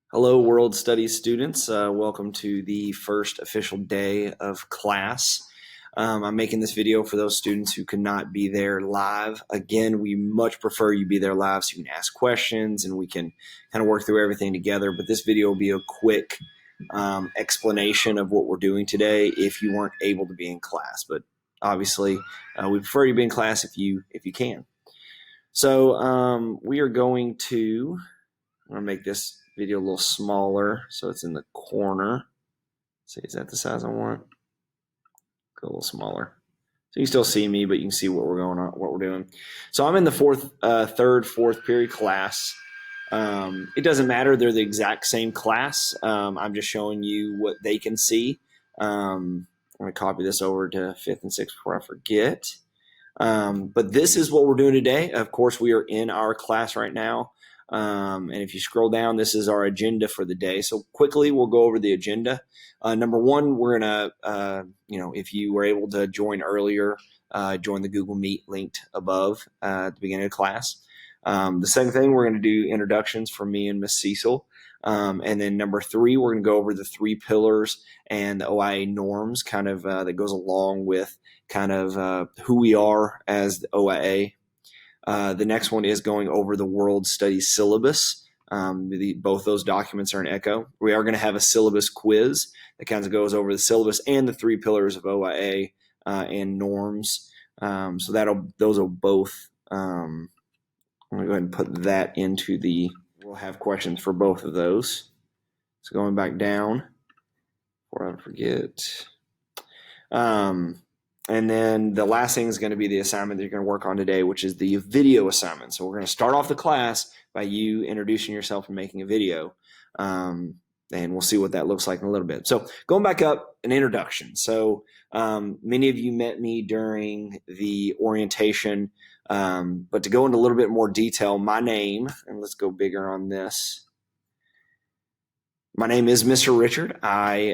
Hello, World Studies students. Welcome to the first official day of class. I'm making this video for those students who could not be there live. Again, we much prefer you be there live so you can ask questions and we can kind of work through everything together. But this video will be a quick explanation of what we're doing today if you weren't able to be in class. But obviously, we prefer you be in class if you can. So we are going to I'm going to make this video a little smaller so it's in the corner. See, is that the size I want? Go a little smaller. So you can still see me, but you can see what we're going on, what we're doing. So I'm in the fourth period class. It doesn't matter; they're the exact same class. I'm just showing you what they can see. I'm going to copy this over to fifth and sixth before I forget. But this is what we're doing today. Of course, we are in our class right now. And if you scroll down, this is our agenda for the day. So quickly, we'll go over the agenda. Number one, we're going to, if you were able to join earlier, join the Google Meet linked above at the beginning of class. The second thing, we're going to do introductions for me and Miss Cecil. And then number three, we're going to go over the three pillars and the OIA norms kind of that goes along with kind of who we are as the OIA. The next one is going over the World Studies syllabus. Both those documents are in Echo. We are going to have a syllabus quiz that kind of goes over the syllabus and the three pillars of OIA and norms. So those will both. I'm going to go ahead and put that into we'll have questions for both of those. So going back down, before I forget. And then the last thing is going to be the assignment that you're going to work on today, which is the video assignment. So we're going to start off the class by you introducing yourself and making a video. And we'll see what that looks like in a little bit. So going back up, an introduction. So many of you met me during the orientation, but to go into a little bit more detail, my name, and let's go bigger on this. My name is Mr. Richard. I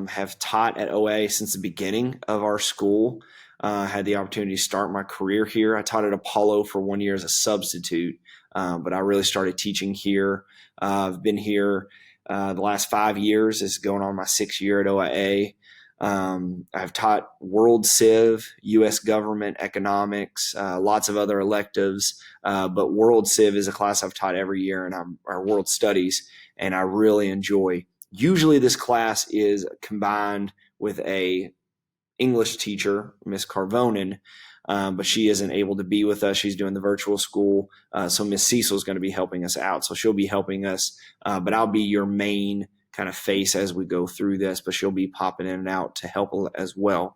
have taught at OA since the beginning of our school. I had the opportunity to start my career here. I taught at Apollo for 1 year as a substitute, but I really started teaching here. I've been here the last 5 years. It's going on my 6th year at OIA. I've taught World Civ, U.S. Government, Economics, lots of other electives, but World Civ is a class I've taught every year, and our World Studies, and I really enjoy. Usually this class is combined with a English teacher, Miss Carvonen, but she isn't able to be with us. She's doing the virtual school, so Miss Cecil is going to be helping us out. So she'll be helping us, but I'll be your main kind of face as we go through this, but she'll be popping in and out to help as well.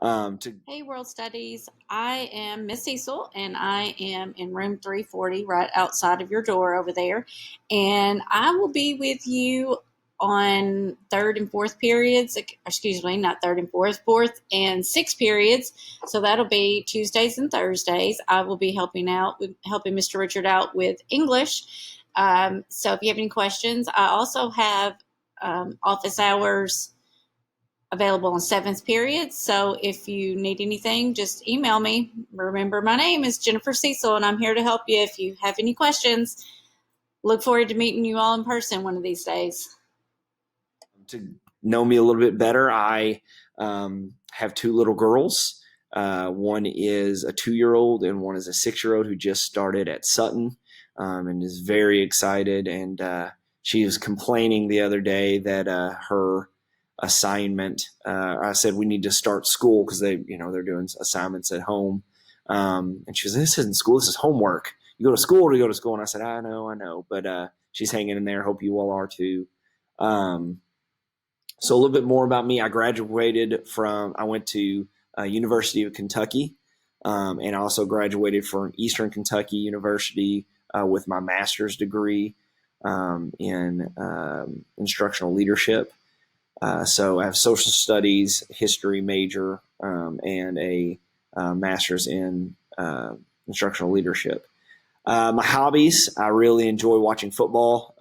Hey, World Studies. I am Miss Cecil, and I am in room 340 right outside of your door over there. And I will be with you on third and fourth periods. Excuse me, not third and fourth and sixth periods. So that'll be Tuesdays and Thursdays. I will be helping Mr. Richard out with English. So if you have any questions, I also have office hours available on seventh period. So if you need anything, just email me. Remember, my name is Jennifer Cecil, and I'm here to help you if you have any questions. Look forward to meeting you all in person one of these days. To know me a little bit better, I have two little girls. One is a 2-year-old and one is a 6-year-old who just started at Sutton and is very excited. And she was complaining the other day that her assignment, I said we need to start school because they're doing assignments at home. And she was, this isn't school, this is homework. You go to school to go to school. And I said, I know. But she's hanging in there. Hope you all are too. So a little bit more about me. I went to University of Kentucky, and I also graduated from Eastern Kentucky University with my master's degree in instructional leadership. So I have social studies, history major, and a master's in instructional leadership. My hobbies, I really enjoy watching football.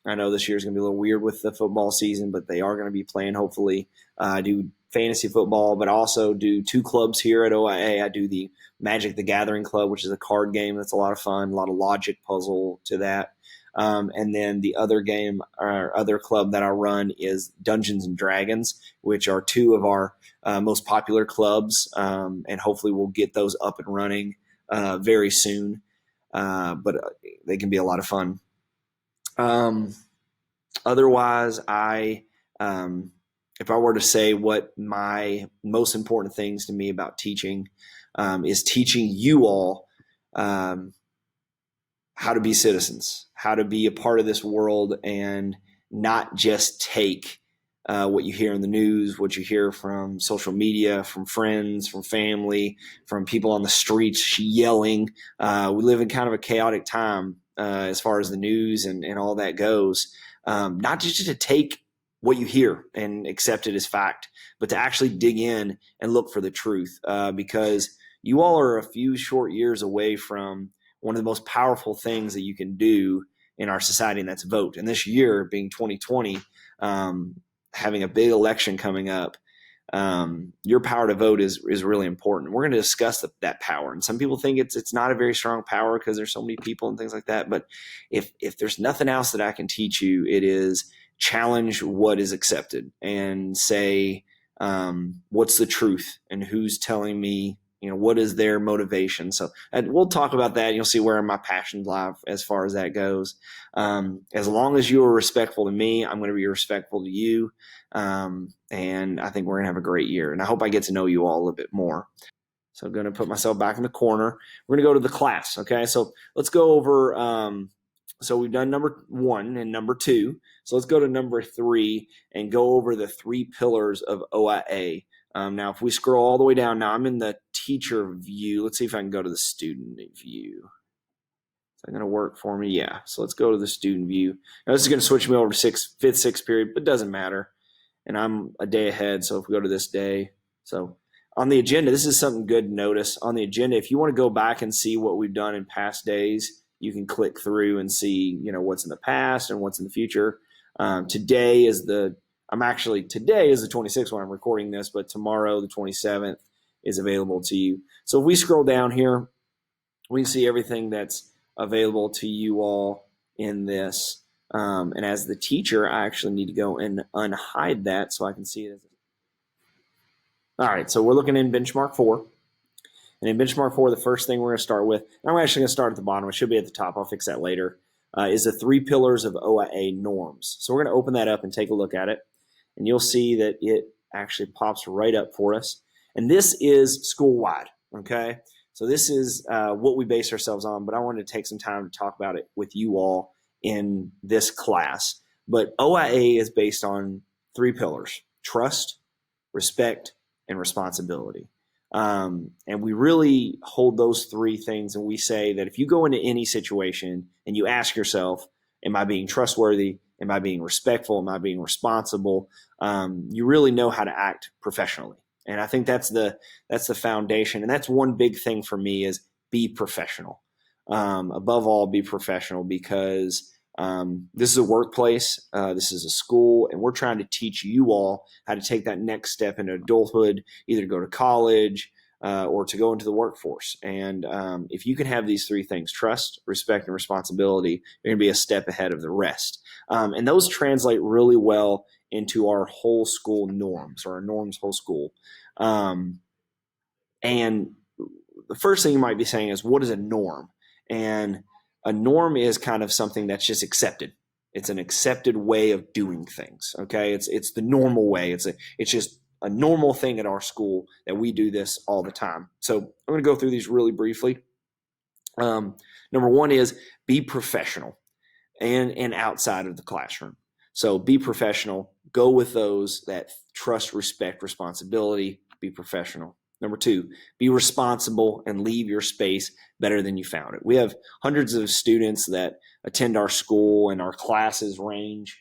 I know this year is going to be a little weird with the football season, but they are going to be playing, hopefully. I do fantasy football, but I also do 2 clubs here at OIA. I do the Magic the Gathering Club, which is a card game that's a lot of fun, a lot of logic puzzle to that. And then the other game or other club that I run is Dungeons and Dragons, which are two of our most popular clubs. And hopefully we'll get those up and running very soon. But they can be a lot of fun. Otherwise, if I were to say what my most important things to me about teaching is teaching you all how to be citizens, how to be a part of this world and not just take what you hear in the news, what you hear from social media, from friends, from family, from people on the streets yelling. We live in kind of a chaotic time as far as the news and all that goes. Not just to take what you hear and accept it as fact, but to actually dig in and look for the truth, because you all are a few short years away from one of the most powerful things that you can do in our society, and that's vote. And this year being 2020, having a big election coming up, your power to vote is really important. We're going to discuss that power. And some people think it's not a very strong power because there's so many people and things like that. But if there's nothing else that I can teach you, it is challenge what is accepted and say, what's the truth and who's telling me, what is their motivation? So we'll talk about that. You'll see where my passions lie as far as that goes. As long as you are respectful to me, I'm going to be respectful to you. And I think we're going to have a great year. And I hope I get to know you all a little bit more. So I'm going to put myself back in the corner. We're going to go to the class. Okay. So let's go over, so we've done number 1 and number 2. So let's go to number 3 and go over the 3 pillars of OIA. Now, if we scroll all the way down, now I'm in the teacher view. Let's see if I can go to the student view. Is that going to work for me? Yeah. So let's go to the student view. Now, this is going to switch me over to 5th, 6th period, but it doesn't matter. And I'm a day ahead, so if we go to this day. So on the agenda, this is something good to notice. On the agenda, if you want to go back and see what we've done in past days, you can click through and see, what's in the past and what's in the future. Today is the 26th when I'm recording this, but tomorrow, the 27th, is available to you. So if we scroll down here, we can see everything that's available to you all in this. And as the teacher, I actually need to go and unhide that so I can see it. All right, so we're looking in benchmark 4. And in benchmark 4, the first thing we're going to start with, and I'm actually going to start at the bottom. It should be at the top. I'll fix that later. Is the 3 pillars of OIA norms. So we're going to open that up and take a look at it. And you'll see that it actually pops right up for us. And this is school-wide, okay? So this is what we base ourselves on, but I wanted to take some time to talk about it with you all in this class. But OIA is based on 3 pillars: trust, respect, and responsibility. And we really hold those 3 things, and we say that if you go into any situation and you ask yourself, am I being trustworthy? Am I being respectful? Am I being responsible? You really know how to act professionally. And I think that's the foundation. And that's one big thing for me is be professional. Above all, be professional, because this is a workplace. This is a school, and we're trying to teach you all how to take that next step into adulthood, either to go to college or to go into the workforce. And if you can have these 3 things, trust, respect, and responsibility, you're going to be a step ahead of the rest. And those translate really well into our whole school norms, or our norms whole school. And the first thing you might be saying is, what is a norm? And a norm is kind of something that's just accepted. It's an accepted way of doing things. Okay. It's the normal way. It's just a normal thing at our school that we do this all the time. So I'm going to go through these really briefly. Number 1 is be professional and outside of the classroom. So be professional, go with those that trust, respect, responsibility, be professional. Number 2, be responsible and leave your space better than you found it. We have hundreds of students that attend our school, and our classes range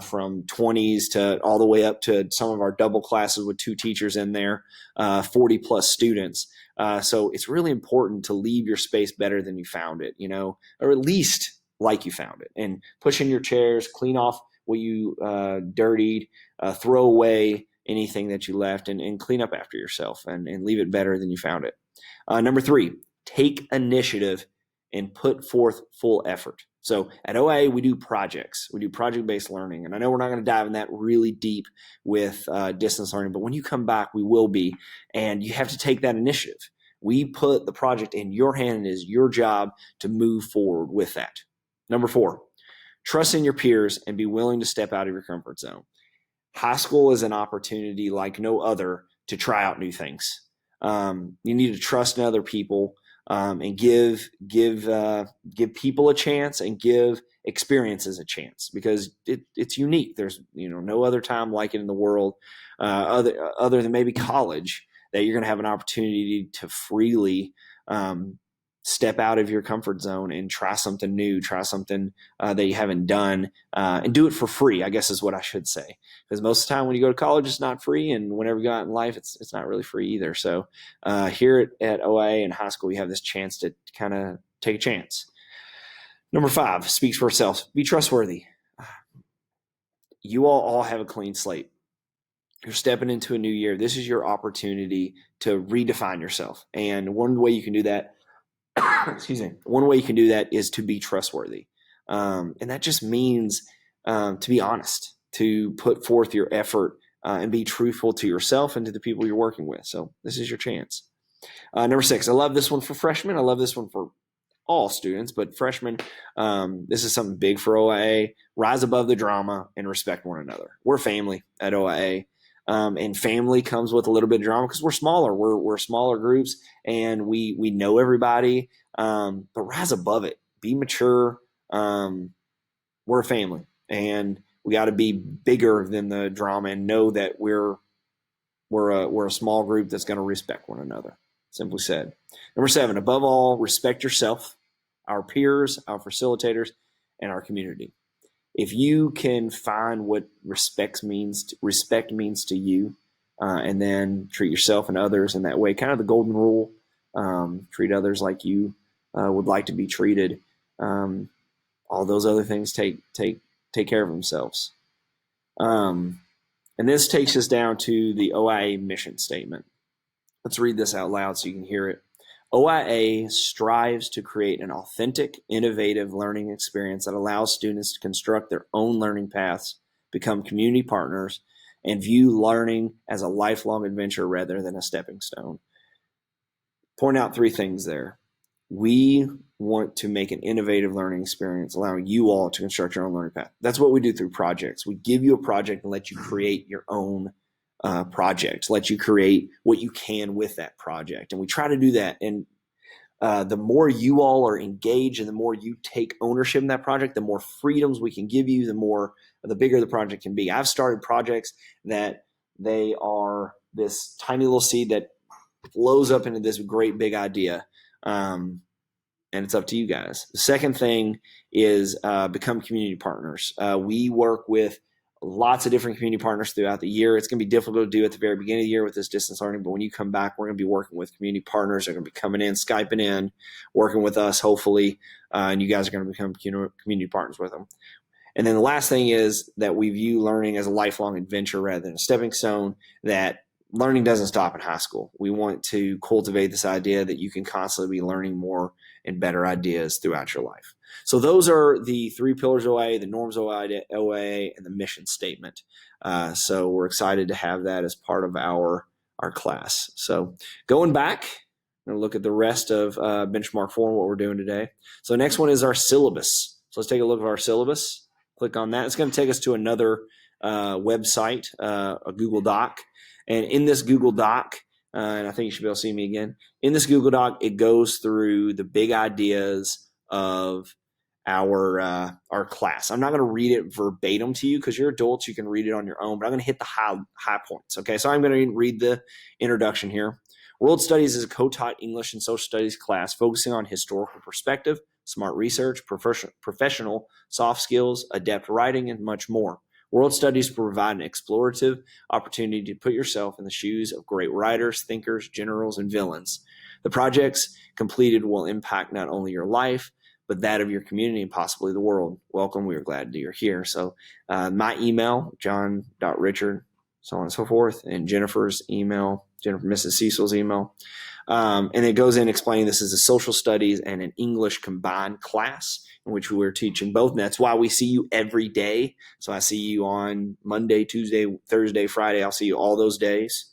from 20s to all the way up to some of our double classes with 2 teachers in there, 40 plus students. So it's really important to leave your space better than you found it, or at least like you found it. And push in your chairs, clean off what you dirtied, throw away anything that you left, and clean up after yourself and leave it better than you found it. Number 3, take initiative and put forth full effort. So at OIA, we do projects. We do project-based learning. And I know we're not going to dive in that really deep with distance learning, but when you come back, we will be. And you have to take that initiative. We put the project in your hand, and it is your job to move forward with that. Number 4, trust in your peers and be willing to step out of your comfort zone. High school is an opportunity like no other to try out new things. You need to trust in other people. And give people a chance and give experiences a chance, because it's unique. There's no other time like it in the world, other than maybe college, that you're going to have an opportunity to freely step out of your comfort zone and try something new, try something that you haven't done, and do it for free, I guess is what I should say. Because most of the time when you go to college, it's not free. And whenever you go out in life, it's not really free either. So here at OIA and high school, we have this chance to kind of take a chance. Number 5, speaks for itself. Be trustworthy. You all have a clean slate. You're stepping into a new year. This is your opportunity to redefine yourself. And one way you can do that, one way you can do that is to be trustworthy. And that just means to be honest, to put forth your effort and be truthful to yourself and to the people you're working with. So this is your chance. Number 6, I love this one for freshmen. I love this one for all students, but freshmen, this is something big for OIA. Rise above the drama and respect one another. We're family at OIA. And family comes with a little bit of drama because we're smaller. We're smaller groups, and we know everybody. But rise above it. Be mature. We're a family, and we got to be bigger than the drama and know that we're a small group that's going to respect one another. Simply said. Number 7, above all, respect yourself, our peers, our facilitators, and our community. If you can find what respect means to you, and then treat yourself and others in that way, kind of the golden rule, treat others like you would like to be treated. All those other things take care of themselves. And this takes us down to the OIA mission statement. Let's read this out loud so you can hear it. OIA strives to create an authentic, innovative learning experience that allows students to construct their own learning paths, become community partners, and view learning as a lifelong adventure rather than a stepping stone. Point out 3 things there. We want to make an innovative learning experience, allowing you all to construct your own learning path. That's what we do through projects. We give you a project and let you create your own project, let you create what you can with that project. And we try to do that. And the more you all are engaged and the more you take ownership in that project, the more freedoms we can give you, the bigger the project can be. I've started projects that they are this tiny little seed that blows up into this great big idea. And it's up to you guys. The second thing is become community partners. We work with lots of different community partners throughout the year. It's going to be difficult to do at the very beginning of the year with this distance learning, but when you come back, we're going to be working with community partners. They're going to be coming in, Skyping in, working with us, hopefully, and you guys are going to become community partners with them. And then the last thing is that we view learning as a lifelong adventure rather than a stepping stone, that learning doesn't stop in high school. We want to cultivate this idea that you can constantly be learning more and better ideas throughout your life. So those are the 3 pillars of OIA, the norms of OIA, and the mission statement. So we're excited to have that as part of our class. So going back, I'm going to look at the rest of Benchmark 4 and what we're doing today. So next one is our syllabus. So let's take a look at our syllabus. Click on that. It's going to take us to another website, a Google Doc. And in this Google Doc, and I think you should be able to see me again, in this Google Doc, it goes through the big ideas of our class. I'm not going to read it verbatim to you because you're adults. You can read it on your own, but I'm going to hit the high points. Okay, so I'm going to read the introduction here. World Studies is a co-taught English and social studies class focusing on historical perspective, smart research, professional soft skills, adept writing, and much more. World Studies provide an explorative opportunity to put yourself in the shoes of great writers, thinkers, generals, and villains. The projects completed will impact not only your life, but that of your community and possibly the world. Welcome. We are glad that you're here. So my email, john.richard, so on and so forth, and Jennifer's email, Mrs. Cecil's email. And it goes in explaining this is a social studies and an English combined class in which we're teaching both. And that's why we see you every day. So I see you on Monday, Tuesday, Thursday, Friday. I'll see you all those days.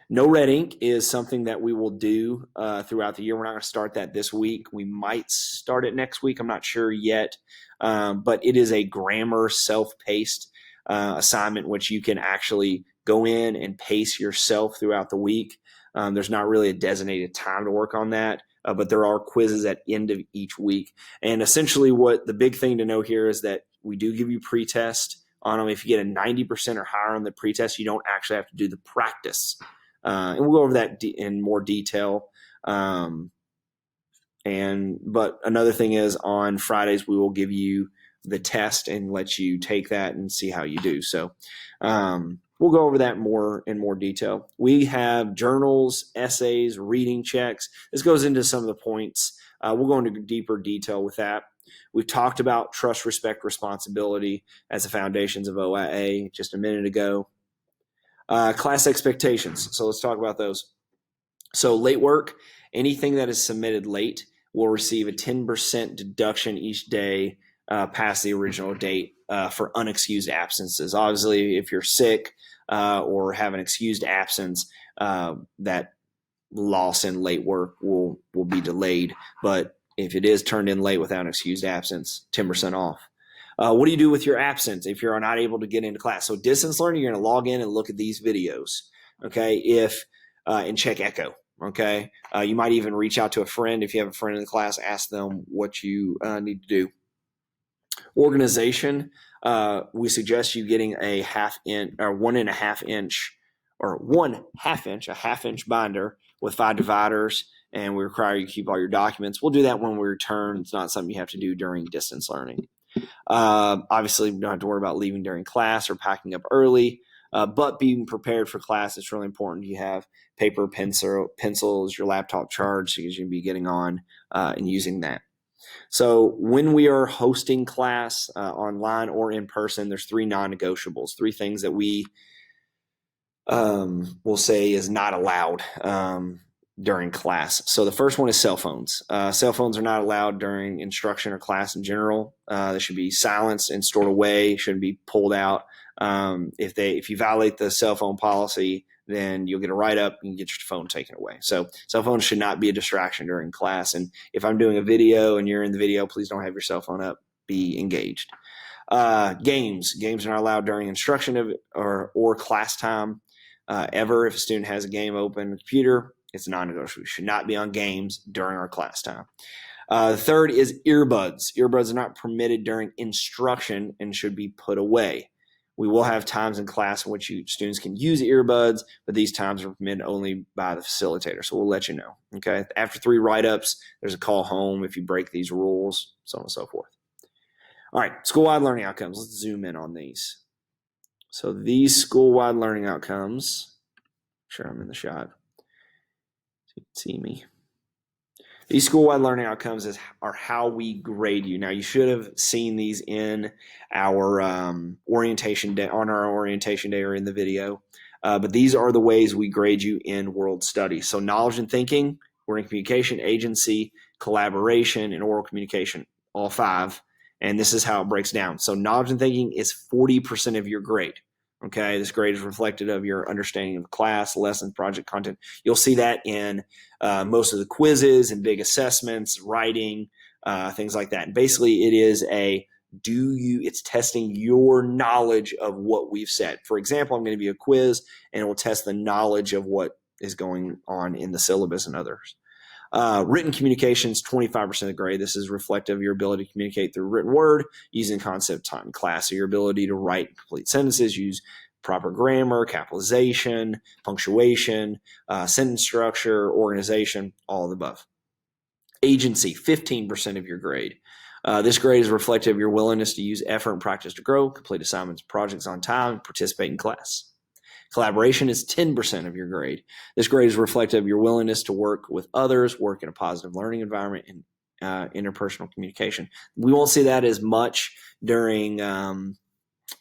No red ink is something that we will do throughout the year. We're not going to start that this week. We might start it next week. I'm not sure yet. But it is a grammar self-paced assignment, which you can actually go in and pace yourself throughout the week. There's not really a designated time to work on that, but there are quizzes at the end of each week. And essentially what the big thing to know here is that we do give you pretest on them. If you get a 90% or higher on the pretest, you don't actually have to do the practice. And we'll go over that in more detail. But another thing is on Fridays, we will give you the test and let you take that and see how you do. So we'll go over that in more detail. We have journals, essays, reading checks. This goes into some of the points. We'll go into deeper detail with that. We've talked about trust, respect, responsibility as the foundations of OIA just a minute ago. Class expectations. So let's talk about those. So late work, anything that is submitted late will receive a 10% deduction each day past the original date for unexcused absences. Obviously, if you're sick or have an excused absence, that loss in late work will be delayed. But if it is turned in late without an excused absence, 10% off. What do you do with your absence if you're not able to get into class? So distance learning, you're going to log in and look at these videos, okay, and check Echo, okay? You might even reach out to a friend. If you have a friend in the class, ask them what you need to do. Organization, we suggest you getting a 1.5 inch or 1/2 inch, a 1/2 inch binder with 5 dividers, and we require you to keep all your documents. We'll do that when we return. It's not something you have to do during distance learning. Obviously, you don't have to worry about leaving during class or packing up early, but being prepared for class, it's really important. You have paper, pencils, your laptop charged, because you can be getting on and using that. So when we are hosting class online or in person, there's 3 non-negotiables, 3 things that we will say is not allowed during class. So the first one is cell phones. Cell phones are not allowed during instruction or class in general. They should be silenced and stored away, shouldn't be pulled out. If you violate the cell phone policy, then you'll get a write-up and get your phone taken away. So cell phones should not be a distraction during class. And if I'm doing a video and you're in the video, please don't have your cell phone up. Be engaged. Games are not allowed during instruction or class time ever. If a student has a game open on the computer, it's non-negotiable. We should not be on games during our class time. The third is earbuds. Earbuds are not permitted during instruction and should be put away. We will have times in class in which students can use earbuds, but these times are permitted only by the facilitator. So we'll let you know. Okay. After 3 write-ups, there's a call home if you break these rules, so on and so forth. All right. School-wide learning outcomes. Let's zoom in on these. So these school-wide learning outcomes, sure I'm in the shot. So you can see me. These school-wide learning outcomes are how we grade you. Now, you should have seen these in our orientation day, on our orientation day, or in the video. But these are the ways we grade you in world studies. So knowledge and thinking, word and communication, agency, collaboration, and oral communication, all 5. And this is how it breaks down. So knowledge and thinking is 40% of your grade. Okay, this grade is reflective of your understanding of class, lessons, project content. You'll see that in most of the quizzes and big assessments, writing, things like that. And basically, it is it's testing your knowledge of what we've said. For example, I'm going to give you a quiz, and it will test the knowledge of what is going on in the syllabus and others. Written communication is 25% of the grade. This is reflective of your ability to communicate through written word using concept taught in class. So your ability to write complete sentences, use proper grammar, capitalization, punctuation, sentence structure, organization, all of the above. Agency, 15% of your grade. This grade is reflective of your willingness to use effort and practice to grow, complete assignments, projects on time, participate in class. Collaboration is 10% of your grade. This grade is reflective of your willingness to work with others, work in a positive learning environment, and interpersonal communication. We won't see that as much during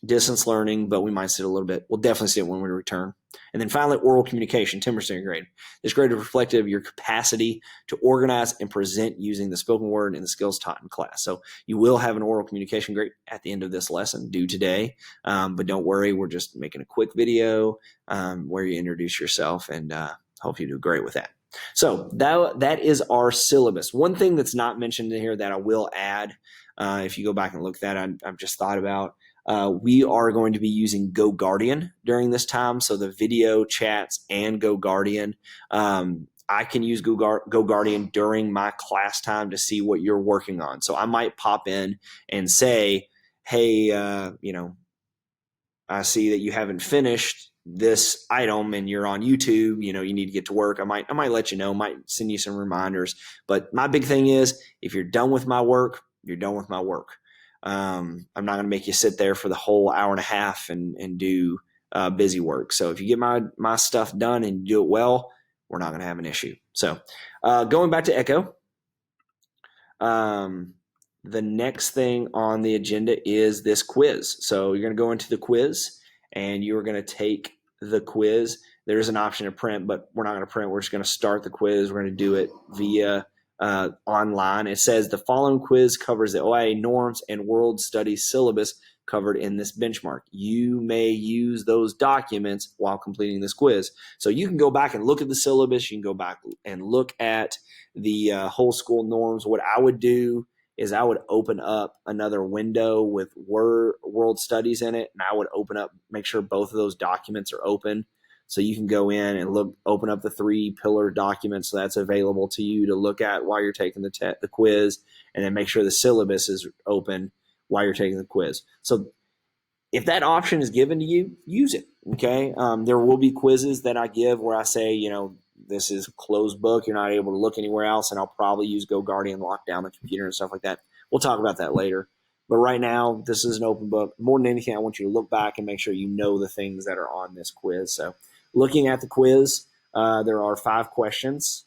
distance learning, but we might see it a little bit. We'll definitely see it when we return. And then finally, oral communication, 10% grade. This grade is reflective of your capacity to organize and present using the spoken word and the skills taught in class. So you will have an oral communication grade at the end of this lesson due today. But don't worry, we're just making a quick video where you introduce yourself, and hope you do great with that. So that is our syllabus. One thing that's not mentioned in here that I will add, if you go back and look at that, I've just thought about, we are going to be using GoGuardian during this time. So the video chats and GoGuardian. I can use GoGuardian during my class time to see what you're working on. So I might pop in and say, hey, I see that you haven't finished this item and you're on YouTube, you need to get to work. I might let you know, might send you some reminders. But my big thing is, if you're done with my work, you're done with my work. I'm not going to make you sit there for the whole hour and a half and do busy work. So if you get my stuff done and you do it well, we're not going to have an issue. So going back to Echo, the next thing on the agenda is this quiz. So you're going to go into the quiz and you're going to take the quiz. There's an option to print, but we're not going to print. We're just going to start the quiz. We're going to do it via online. It says the following quiz covers the OIA norms and world studies syllabus covered in this benchmark. You may use those documents while completing this quiz. So you can go back and look at the syllabus. You can go back and look at the whole school norms. What I would do is I would open up another window with world studies in it, and I would make sure both of those documents are open. So you can go in and open up the 3-pillar document, so that's available to you to look at while you're taking the quiz, and then make sure the syllabus is open while you're taking the quiz. So if that option is given to you, use it, okay? There will be quizzes that I give where I say, this is closed book. You're not able to look anywhere else, and I'll probably use GoGuardian, lock down the computer and stuff like that. We'll talk about that later. But right now, this is an open book. More than anything, I want you to look back and make sure you know the things that are on this quiz. So looking at the quiz, there are 5 questions,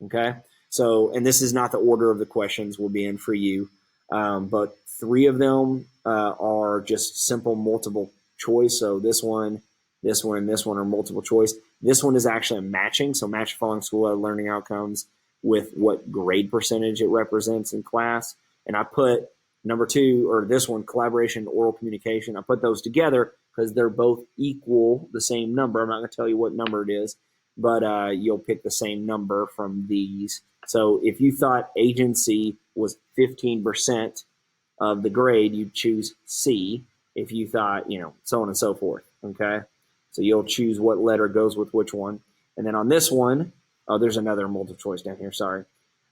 okay? So, and this is not the order of the questions will be in for you, but 3 of them are just simple multiple choice. So this one, and this one are multiple choice. This one is actually matching. So match the following school learning outcomes with what grade percentage it represents in class. And I put number 2, or this one, collaboration, oral communication. I put those together because they're both equal, the same number. I'm not going to tell you what number it is, but you'll pick the same number from these. So if you thought agency was 15% of the grade, you'd choose C. If you thought, so on and so forth, okay? So you'll choose what letter goes with which one. And then on this one, there's another multiple choice down here, sorry.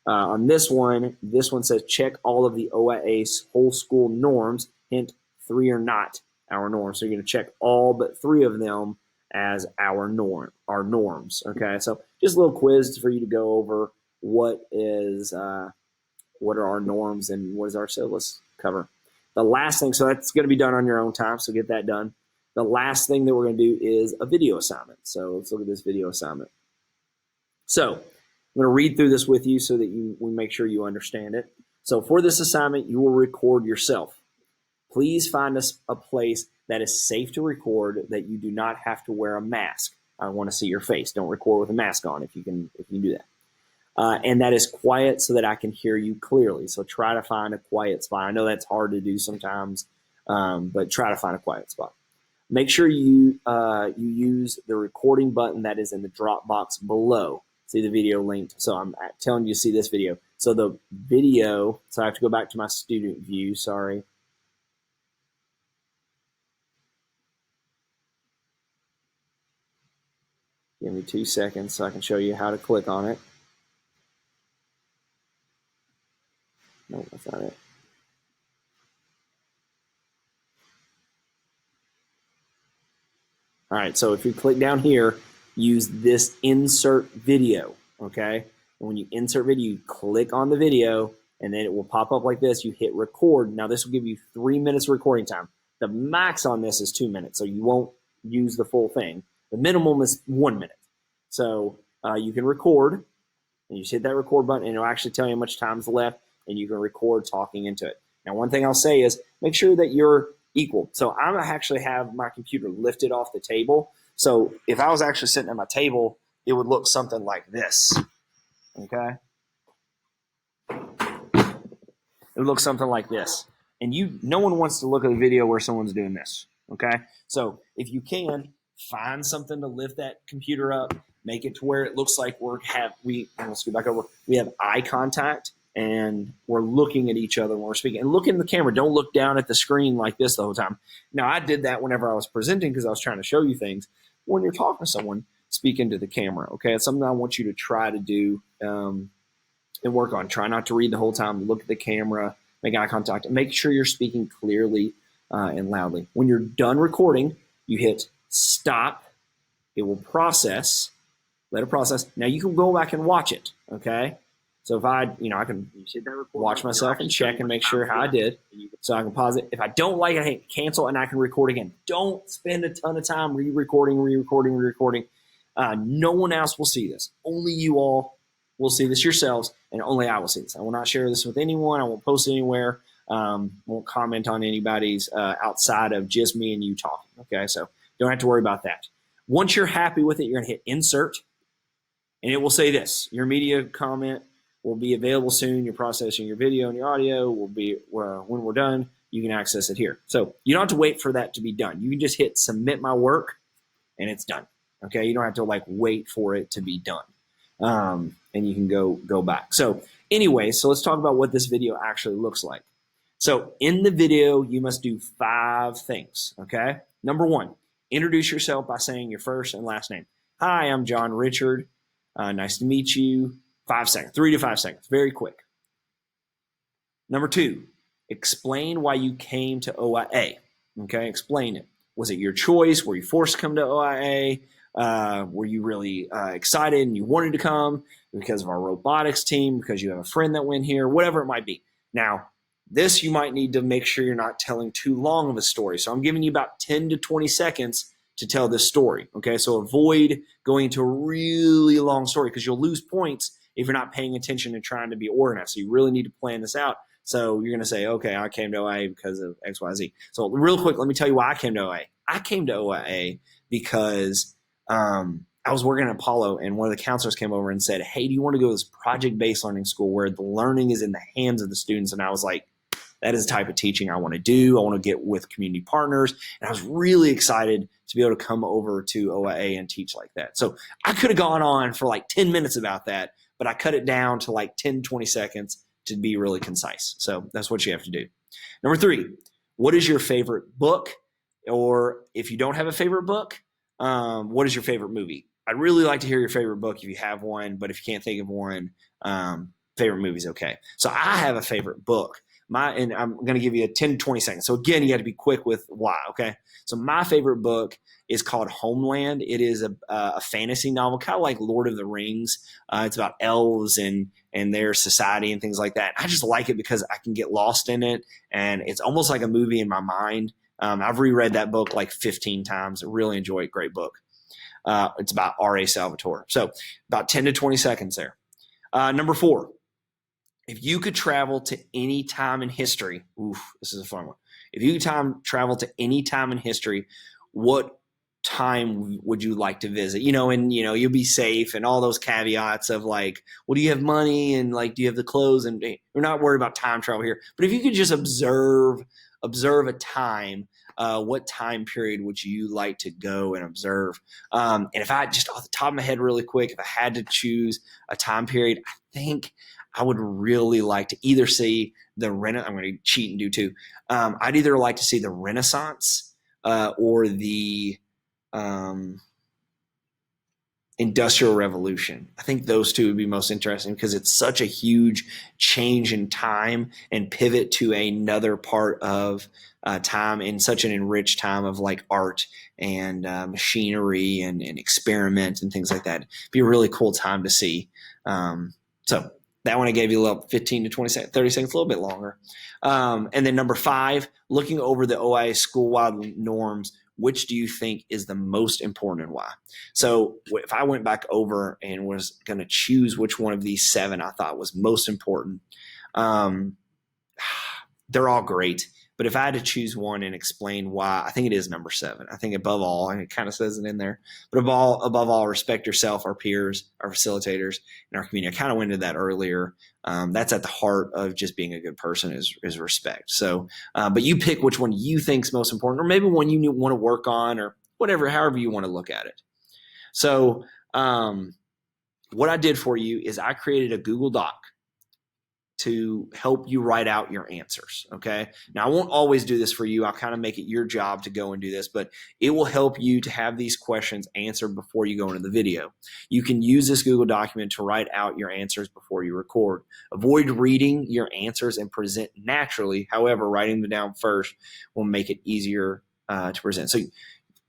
On this one says check all of the OIA whole school norms. Hint, 3 are not our norms. So you're going to check all but 3 of them as our norms. Okay, so just a little quiz for you to go over what are our norms and what does our syllabus cover. The last thing, so that's going to be done on your own time, so get that done. The last thing that we're going to do is a video assignment. So let's look at this video assignment. So I'm going to read through this with you so that we make sure you understand it. So for this assignment, you will record yourself. Please find us a place that is safe to record, that you do not have to wear a mask. I want to see your face. Don't record with a mask on if you can do that. And that is quiet so that I can hear you clearly. So try to find a quiet spot. I know that's hard to do sometimes, but try to find a quiet spot. Make sure you use the recording button that is in the drop box below. See the video linked. So I'm telling you to see this video. So the video, so I have to go back to my student view, sorry. Give me 2 seconds so I can show you how to click on it. No, that's not it. All right, so if you click down here, use this insert video, okay? And when you insert video, you click on the video, and then it will pop up like this. You hit record. Now, this will give you 3 minutes of recording time. The max on this is 2 minutes, so you won't use the full thing. The minimum is 1 minute. So you can record, and you just hit that record button, and it'll actually tell you how much time's left, and you can record talking into it. Now, one thing I'll say is make sure that you're equal. So I actually have my computer lifted off the table. So if I was actually sitting at my table, it would look something like this. Okay. It would look something like this. And no one wants to look at a video where someone's doing this. Okay. So if you can, find something to lift that computer up, make it to where it looks like let's go back over. We have eye contact and we're looking at each other when we're speaking. And look in the camera. Don't look down at the screen like this the whole time. Now, I did that whenever I was presenting because I was trying to show you things. When you're talking to someone, speak into the camera. Okay. It's something I want you to try to do and work on. Try not to read the whole time. Look at the camera, make eye contact, and make sure you're speaking clearly and loudly. When you're done recording, you hit stop. It will process. Let it process. Now you can go back and watch it. Okay. So if I can watch myself and check and make sure how I did. So I can pause it. If I don't like it, I hit cancel and I can record again. Don't spend a ton of time re-recording. No one else will see this. Only you all will see this yourselves, and only I will see this. I will not share this with anyone. I won't post it anywhere. Won't comment on anybody's outside of just me and you talking. Okay, so don't have to worry about that. Once you're happy with it, you're going to hit insert, and it will say this: your media comment will be available soon. You're processing your video and your audio will be when we're done. You can access it here. So you don't have to wait for that to be done. You can just hit submit my work, and it's done. Okay, you don't have to wait for it to be done. And you can go back. So anyway, so let's talk about what this video actually looks like. So in the video, you must do 5 things, okay? Number 1, introduce yourself by saying your first and last name. Hi, I'm John Richard. Nice to meet you. 5 seconds, 3 to 5 seconds, very quick. Number 2, explain why you came to OIA, okay? Explain it. Was it your choice? Were you forced to come to OIA? Were you really excited and you wanted to come because of our robotics team, because you have a friend that went here, whatever it might be. Now, this you might need to make sure you're not telling too long of a story. So I'm giving you about 10 to 20 seconds to tell this story. Okay, so avoid going into a really long story because you'll lose points if you're not paying attention and trying to be organized. So you really need to plan this out. So you're going to say, okay, I came to OIA because of X, Y, Z. So real quick, let me tell you why I came to OIA. I came to OIA because I was working at Apollo and one of the counselors came over and said, hey, do you want to go to this project-based learning school where the learning is in the hands of the students? And I was like, that is the type of teaching I want to do. I want to get with community partners. And I was really excited to be able to come over to OIA and teach like that. So I could have gone on for 10 minutes about that, but I cut it down to 10, 20 seconds to be really concise. So that's what you have to do. Number 3, what is your favorite book? Or if you don't have a favorite book, what is your favorite movie? I'd really like to hear your favorite book if you have one, but if you can't think of one, favorite movie is okay. So I have a favorite book. And I'm going to give you a 10 to 20 seconds. So again, you got to be quick with why, okay? So my favorite book is called Homeland. It is a fantasy novel, kind of like Lord of the Rings. It's about elves and their society and things like that. I just like it because I can get lost in it, and it's almost like a movie in my mind. I've reread that book 15 times. I really enjoy it. Great book. It's about R.A. Salvatore. So about 10 to 20 seconds there. Number 4, if you could travel to any time in history, this is a fun one. If you could travel to any time in history, what time would you like to visit? You'll be safe and all those caveats of well, do you have money and do you have the clothes? And we're not worried about time travel here. But if you could just observe a time, what time period would you like to go and observe? And if I just off the top of my head really quick, if I had to choose a time period, I think I would really like to either see the Renaissance. I'm going to cheat and do 2. I'd either like to see the Renaissance or the Industrial Revolution. I think those 2 would be most interesting because it's such a huge change in time and pivot to another part of time in such an enriched time of art and machinery and experiment and things like that. It'd be a really cool time to see. So that one I gave you a little 15 to 20 seconds, 30 seconds, a little bit longer. And then number 5, looking over the OIA school-wide norms, which do you think is the most important and why? So if I went back over and was going to choose which one of these 7 I thought was most important, they're all great. But if I had to choose one and explain why, I think it is number 7. I think above all, and it kind of says it in there, but above all, respect yourself, our peers, our facilitators, and our community. I kind of went into that earlier. That's at the heart of just being a good person is respect. So, but you pick which one you think is most important, or maybe one you want to work on, or whatever, however you want to look at it. So, what I did for you is I created a Google Doc to help you write out your answers. Okay. Now I won't always do this for you. I'll kind of make it your job to go and do this, but it will help you to have these questions answered before you go into the video. You can use this Google document to write out your answers before you record. Avoid reading your answers and present naturally. However, writing them down first will make it easier to present. So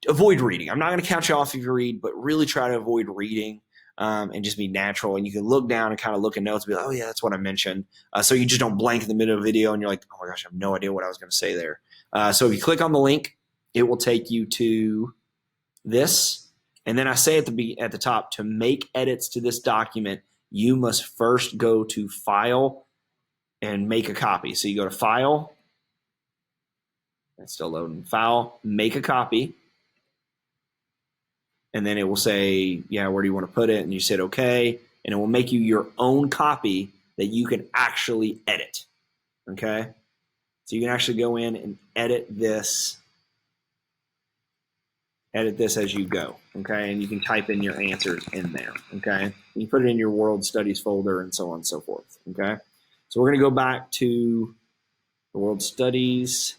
avoid reading. I'm not going to count you off if you read, but really try to avoid reading. And just be natural. And you can look down and kind of look at notes and be like, oh yeah, that's what I mentioned. So you just don't blank in the middle of the video and you're like, oh my gosh, I have no idea what I was going to say there. So if you click on the link, it will take you to this. And then I say at the top, to make edits to this document, you must first go to File and make a copy. So you go to File. That's still loading. File, make a copy. And then it will say, yeah, where do you want to put it? And you said, okay. And it will make you your own copy that you can actually edit. Okay. So you can actually go in and edit this as you go. Okay. And you can type in your answers in there. Okay. And you put it in your World Studies folder and so on and so forth. Okay. So we're going to go back to the World Studies.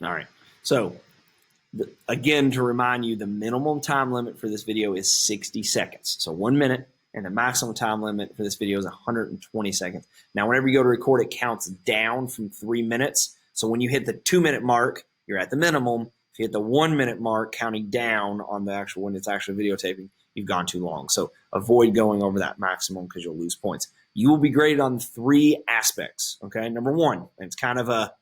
All right. So again, to remind you, the minimum time limit for this video is 60 seconds. So 1 minute, and the maximum time limit for this video is 120 seconds. Now, whenever you go to record, it counts down from 3 minutes. So when you hit the 2 minute mark, you're at the minimum. If you hit the 1 minute mark, counting down on the actual, when it's actually videotaping, you've gone too long. So avoid going over that maximum because you'll lose points. You will be graded on 3 aspects. Okay. Number 1, and it's kind of a,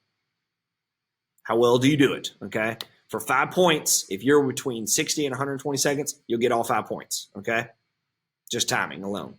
how well do you do it? Okay. For 5 points, if you're between 60 and 120 seconds, you'll get all 5 points. Okay. Just timing alone.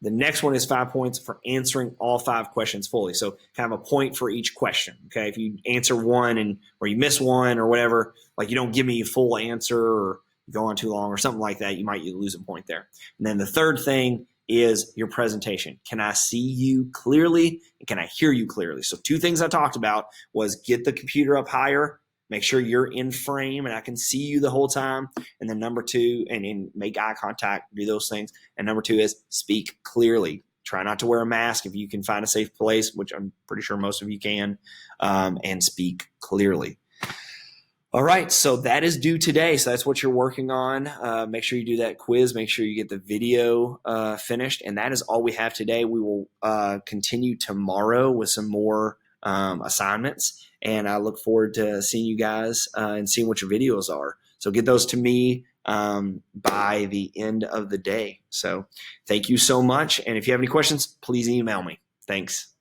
The next one is 5 points for answering all 5 questions fully. So kind of a point for each question. Okay. If you answer one or you miss one or whatever, like you don't give me a full answer or you go on too long or something like that, you might lose a point there. And then the third thing is your presentation. Can I see you clearly and can I hear you clearly? So 2 things I talked about was get the computer up higher, make sure you're in frame and I can see you the whole time. And then number 2, and make eye contact, do those things. And number 2 is speak clearly. Try not to wear a mask if you can find a safe place, which I'm pretty sure most of you can, and speak clearly. All right, so that is due today. So that's what you're working on. Make sure you do that quiz. Make sure you get the video finished. And that is all we have today. We will continue tomorrow with some more assignments. And I look forward to seeing you guys and seeing what your videos are. So get those to me by the end of the day. So thank you so much. And if you have any questions, please email me. Thanks.